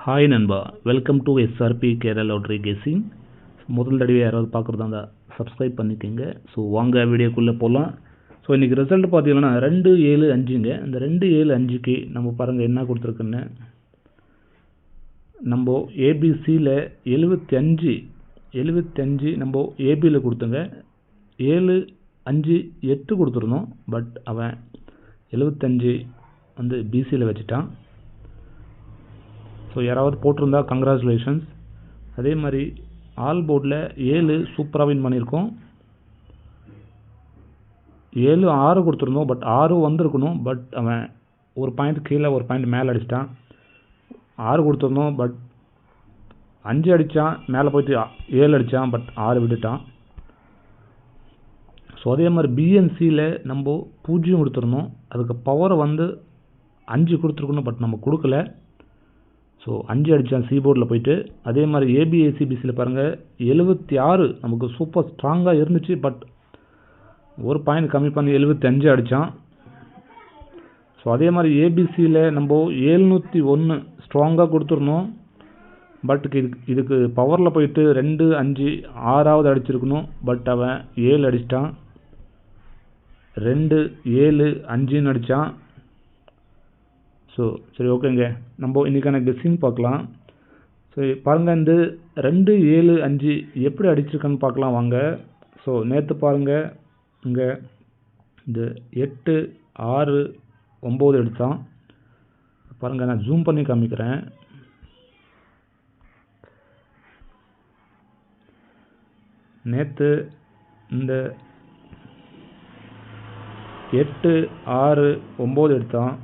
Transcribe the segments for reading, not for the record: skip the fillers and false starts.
Hi நண்பா, welcome to SRP Kerala lottery guessing. முதல் தடவை யாராவது பார்க்குறதா இருந்தால் சப்ஸ்கிரைப் பண்ணிக்கோங்க. ஸோ வாங்க வீடியோக்குள்ளே போகலாம். ஸோ இன்றைக்கி ரிசல்ட் பார்த்தீங்கன்னா 2-7-5ங்க. இந்த 2-7-5க்கு நம்ம பாருங்கள் என்ன கொடுத்துருக்குன்னு. நம்ம ஏபிசியில் 75 நம்ம ஏபியில் கொடுத்துங்க. 7-5-8 கொடுத்துருந்தோம். பட் அவன் 75 வந்து பிசியில் வச்சுட்டான். ஸோ யாராவது போட்டிருந்தா கங்க்ராச்சுலேஷன்ஸ். அதே மாதிரி ஆல் போர்டில் 7 சூப்பராக வின் பண்ணியிருக்கோம். 7-6 கொடுத்துருந்தோம். பட் 6 வந்திருக்கணும். பட் அவன் ஒரு பாயிண்ட் கீழே ஒரு பாயிண்ட் மேலே அடிச்சிட்டான். 6 கொடுத்துருந்தோம். பட் 5 அடித்தான், மேலே போயிட்டு 7 அடித்தான். பட் 6 விட்டுட்டான். ஸோ அதே மாதிரி பிஎன்சியில் நம்ம 0 கொடுத்துருந்தோம். அதுக்கு பவரை வந்து 5 கொடுத்துருக்கணும். பட் நம்ம கொடுக்கல. ஸோ 5 அடித்தான் சி போர்டில் போயிட்டு. அதே மாதிரி ஏபிஏசிபிசியில் பாருங்கள் 76 நமக்கு சூப்பர் ஸ்ட்ராங்காக இருந்துச்சு. பட் ஒரு பாயிண்ட் கம்மி பண்ணி 75 அடித்தான். ஸோ அதே மாதிரி ஏபிசியில் நம்ம 701 ஸ்ட்ராங்காக கொடுத்துருந்தோம். பட் இதுக்கு பவரில் போயிட்டு 2-5 6வது அடிச்சிருக்கணும். பட் அவன் 7 அடிச்சிட்டான். 2-7-5ன்னு அடித்தான். ஸோ சரி, ஓகேங்க. நம்ம இன்றைக்கான கெஸ்ஸிங் பார்க்கலாம். சரி பாருங்கள், இந்த 2-7-5 எப்படி அடிச்சிருக்கான்னு பார்க்கலாம் வாங்க. ஸோ நேற்று பாருங்கள், இங்கே இந்த 8-6-9 எடுத்தான். பாருங்கள், நான் ஜூம் பண்ணி காமிக்கிறேன். நேற்று இந்த 8-6-9 எடுத்தான்.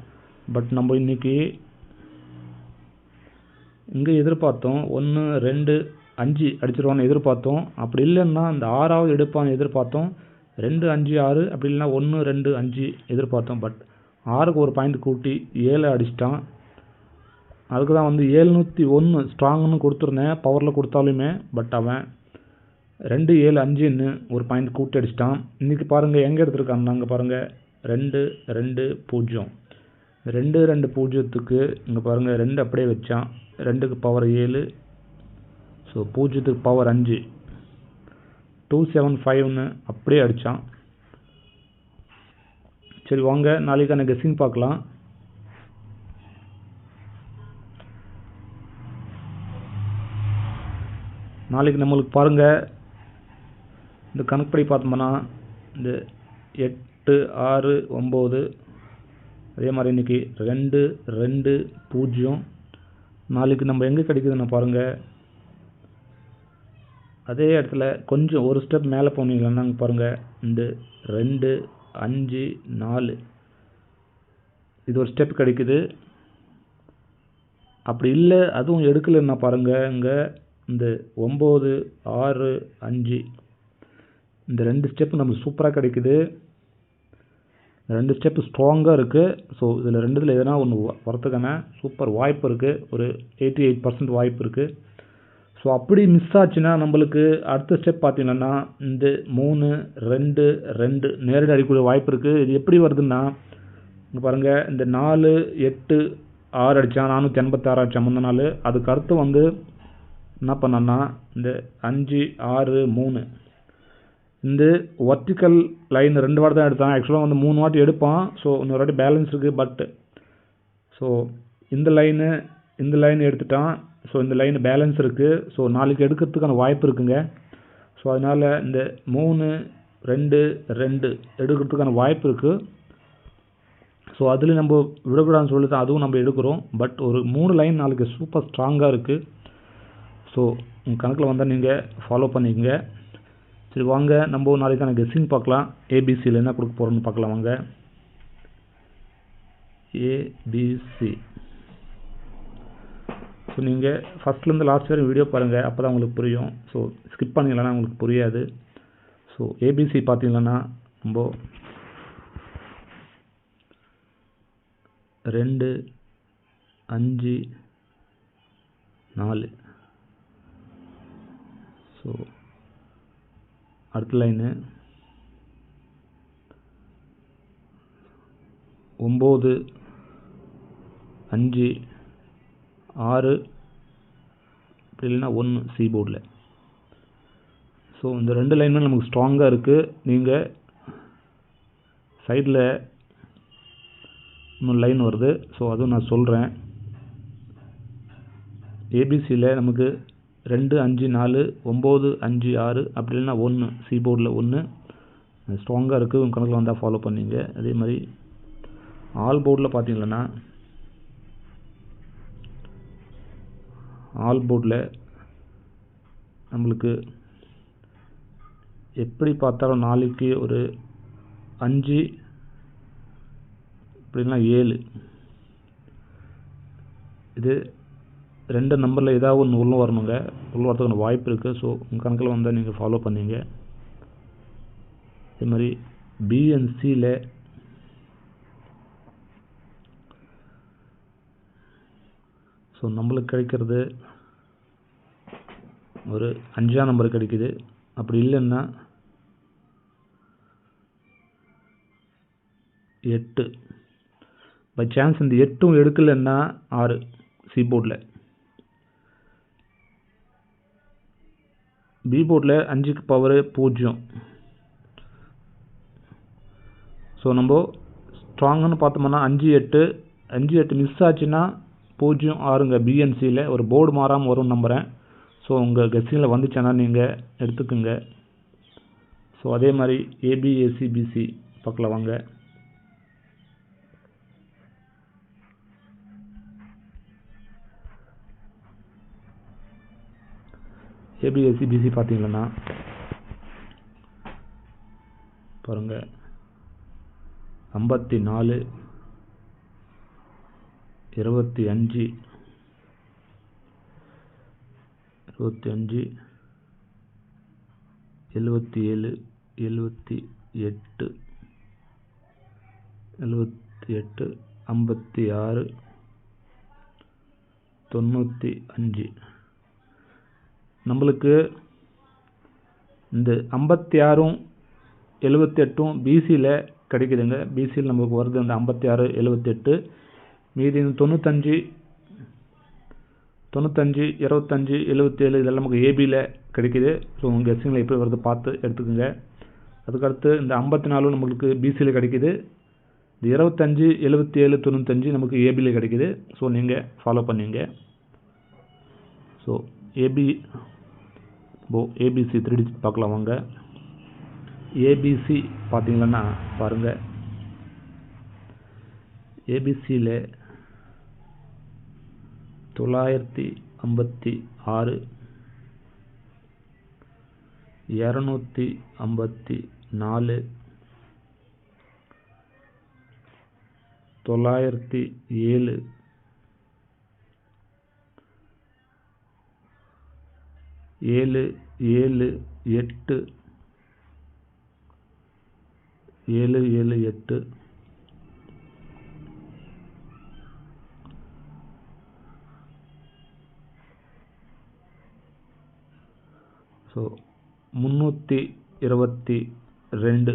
பட் நம்ம இன்றைக்கி இங்கே எதிர்பார்த்தோம் 1-2-5 அடிச்சிருவான்னு எதிர்பார்த்தோம். அப்படி இல்லைன்னா இந்த 6வது எடுப்பான்னு எதிர்பார்த்தோம். 2-5-6 அப்படி இல்லைன்னா 1-2-5 எதிர்பார்த்தோம். பட் 6க்கு ஒரு பாயிண்ட் கூட்டி 7 அடிச்சிட்டான். அதுக்கு தான் வந்து 701 ஸ்ட்ராங்னு கொடுத்துருந்தேன் பவரில் கொடுத்தாலுமே. பட் அவன் 2-7-5ன்னு ஒரு பாயிண்ட் கூட்டி அடிச்சிட்டான். இன்றைக்கி பாருங்கள் எங்கே எடுத்துருக்காங்க. நாங்கள் பாருங்கள் 2-2-0 2-2-0க்கு இங்கே பாருங்கள் 2 அப்படியே வச்சான். 2க்கு பவர் 7. ஸோ 0க்கு பவர் 5. 2-7-5ன்னு அப்படியே அடித்தான். சரி வாங்க நாளைக்கான கெஸ்ஸிங் பார்க்கலாம். நாளைக்கு நம்மளுக்கு பாருங்கள் இந்த கணக்குப்படி பார்த்தோம்னா இந்த 8-6-9 அதே மாதிரி இன்றைக்கி 2-2-0. நாளைக்கு நம்ம எங்கே கிடைக்குதுன்னு பாருங்கள். அதே இடத்துல கொஞ்சம் ஒரு ஸ்டெப் மேலே போனீங்கன்னா பாருங்கள் இந்த 2-5-4 இது ஒரு ஸ்டெப் கிடைக்குது. அப்படி இல்லை அதுவும் எடுக்கலைன்னா பாருங்கள் இங்கே இந்த 9-6-5 இந்த 2 ஸ்டெப்பு நம்மளுக்கு சூப்பராக கிடைக்குது. 2 ஸ்டெப்பு ஸ்ட்ராங்காக இருக்குது. ஸோ இதில் 2ல் எதனா ஒன்று வரத்துக்கான சூப்பர் வாய்ப்பு இருக்குது. ஒரு 88% வாய்ப்பு இருக்குது. ஸோ அப்படி மிஸ் ஆச்சுன்னா நம்மளுக்கு அடுத்த ஸ்டெப் பார்த்தீங்கன்னா இந்த 3-2-2 நேரடி அடிக்கக்கூடிய வாய்ப்பு இருக்குது. இது எப்படி வருதுன்னா இங்கே பாருங்கள் இந்த 4-8-6 அடித்தான். 486 அடித்தான் முந்தின நாள். அதுக்கு அடுத்து வந்து என்ன பண்ணான்னா இந்த 5-6-3 இந்த வர்டிக்கல் லைன் 2 வாட்டி தான் எடுத்தான். ஆக்சுவலாக வந்து 3 வாட்டி எடுப்பான். ஸோ இன்னொரு வாட்டி பேலன்ஸ் இருக்குது. பட் ஸோ இந்த லைன் எடுத்துட்டான். ஸோ இந்த லைன் பேலன்ஸ் இருக்குது. ஸோ நாளைக்கு எடுக்கிறதுக்கான வாய்ப்பு இருக்குங்க. ஸோ அதனால் இந்த 3-2-2 எடுக்கிறதுக்கான வாய்ப்பு இருக்குது. ஸோ அதில் நம்ம விடக்கூடாதுன்னு சொல்லி தான் அதுவும் நம்ம எடுக்கிறோம். பட் ஒரு 3 லைன் நாளைக்கு சூப்பர் ஸ்ட்ராங்காக இருக்குது. ஸோ உங்கள் கணக்கில் வந்தால் நீங்கள் ஃபாலோ பண்ணிக்கோங்க. சரி வாங்க நம்ம நாளைக்கான கெஸ்ஸிங் பார்க்கலாம். ஏபிசியில் என்ன கொடுக்க போகிறோன்னு பார்க்கலாம் வாங்க. ஏபிசி. ஸோ நீங்கள் ஃபஸ்ட்லேருந்து லாஸ்ட் வரையும் வீடியோ பாருங்கள். அப்போ தான் உங்களுக்கு புரியும். ஸோ ஸ்கிப் பண்ணிங்களா உங்களுக்கு புரியாது. ஸோ ஏபிசி பார்த்தீங்கன்னா நம்ம 2-5-4. ஸோ அடுத்த லைனு 9-5-6 அப்படி இல்லைன்னா 1 சி போர்டில். ஸோ இந்த 2 லைனுமே நமக்கு ஸ்ட்ராங்காக இருக்குது. நீங்கள் சைடில் இன்னும் லைன் வருது. ஸோ அதுவும் நான் சொல்கிறேன். ஏபிசியில் நமக்கு 2 5 4 9 5 6 அப்படி இல்லைன்னா 1 சி போர்டில் 1 ஸ்ட்ராங்காக இருக்குது. உங்கள் கணக்கில் வந்தால் ஃபாலோ பண்ணிங்க. அதே மாதிரி ஆல் போர்டில் பார்த்தீங்கன்னா ஆல் போர்டில் நம்மளுக்கு எப்படி பார்த்தாலும் நாளைக்கு ஒரு 5 அப்படின்னா 7 இது 2 நம்பரில் ஏதாவது ஒன்று உள்ள வரணுங்க. உள்ள வரதுக்கான வாய்ப்பு இருக்குது. ஸோ உங்கள் கணக்கில் வந்தால் நீங்கள் ஃபாலோ பண்ணிங்க. அதே மாதிரி பிஎன்சியில் ஸோ நம்மளுக்கு கிடைக்கிறது ஒரு 5ஆம் நம்பர் கிடைக்குது. அப்படி இல்லைன்னா 8 பை சான்ஸ் இந்த 8ம் எடுக்கலைன்னா 6 சி போர்டில். பி போர்டில் 5க்கு பவர் 0. ஸோ நம்ம ஸ்ட்ராங்குன்னு பார்த்தோம்னா 5 8 மிஸ் ஆச்சுன்னா 0 6ங்க பிஎன்சியில் ஒரு போர்டு மாறாமல் வரும்னு நம்புகிறேன். ஸோ உங்கள் கெஸ்ஸிங்கில் வந்துச்சுன்னா நீங்கள் எடுத்துக்குங்க. ஸோ அதே மாதிரி ஏபிஏசிபிசி பக்கத்தில் வாங்க. ஏபிஎஸ்சிபிசி பார்த்தீங்கன்னா பாருங்கள் 54 25 77 78 56 95. நம்மளுக்கு இந்த 56ம் 78ம் பிசியில் கிடைக்குதுங்க. பிசியில் நமக்கு வருது அந்த 56 78. மீதி 95 25 77 இதெல்லாம் நமக்கு ஏபியில் கிடைக்குது. ஸோ உங்கள் கெஸ்ஸிங்கில் எப்படி வருது பார்த்து எடுத்துக்கோங்க. அதுக்கடுத்து இந்த 54 நம்மளுக்கு பிசியில் கிடைக்குது. இந்த 25 77 95 நமக்கு ஏபியில் கிடைக்குது. ஸோ நீங்கள் ஃபாலோ பண்ணிங்க. ஸோ ஏபிசி 3 டிஜிட் பார்க்கலாம் வாங்க. ஏபிசி பார்த்தீங்கன்னா பாருங்கள், ஏபிசியில் 956 254 907 778 778 ஸோ 322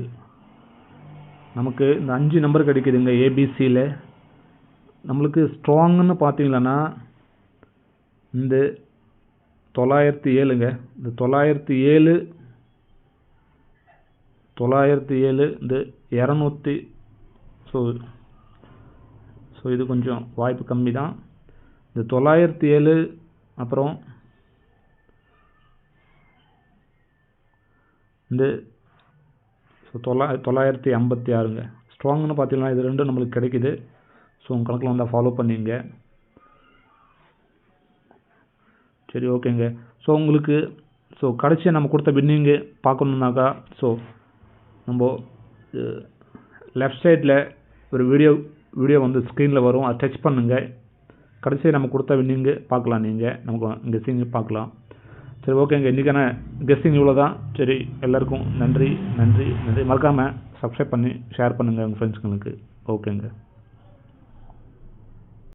நமக்கு இந்த 5 நம்பர் கிடைக்குதுங்க. ஏபிசியில் நம்மளுக்கு ஸ்ட்ராங்குன்னு பார்த்தீங்கன்னா இந்த 907ங்க. இந்த 907 இந்த 200. ஸோ இது கொஞ்சம் வாய்ப்பு கம்மி தான். இந்த 907 அப்புறம் இந்த 956ங்க. ஸ்ட்ராங்குன்னு பார்த்தீங்கன்னா இது ரெண்டும் நம்மளுக்கு கிடைக்குது. ஸோ உங்கள் கணக்கில் வந்தால் ஃபாலோ பண்ணிங்க. சரி, ஓகேங்க. ஸோ உங்களுக்கு கடைசியாக நம்ம கொடுத்த வின்னிங்கு பார்க்கணுன்னாக்கா நம்ம லெஃப்ட் சைடில் ஒரு வீடியோ வந்து ஸ்க்ரீனில் வரும். அதை டச் பண்ணுங்கள். கடைசியாக நம்ம கொடுத்த வின்னிங்கு பார்க்கலாம். நீங்கள் நமக்கு கெஸ்ஸிங்கு பார்க்கலாம். சரி, ஓகேங்க. இன்றைக்கான கெஸ்ஸிங் இவ்வளோ தான். சரி, எல்லாருக்கும் நன்றி. மறக்காமல் சப்ஸ்கிரைப் பண்ணி ஷேர் பண்ணுங்கள் உங்கள் ஃப்ரெண்ட்ஸுங்களுக்கு. ஓகேங்க.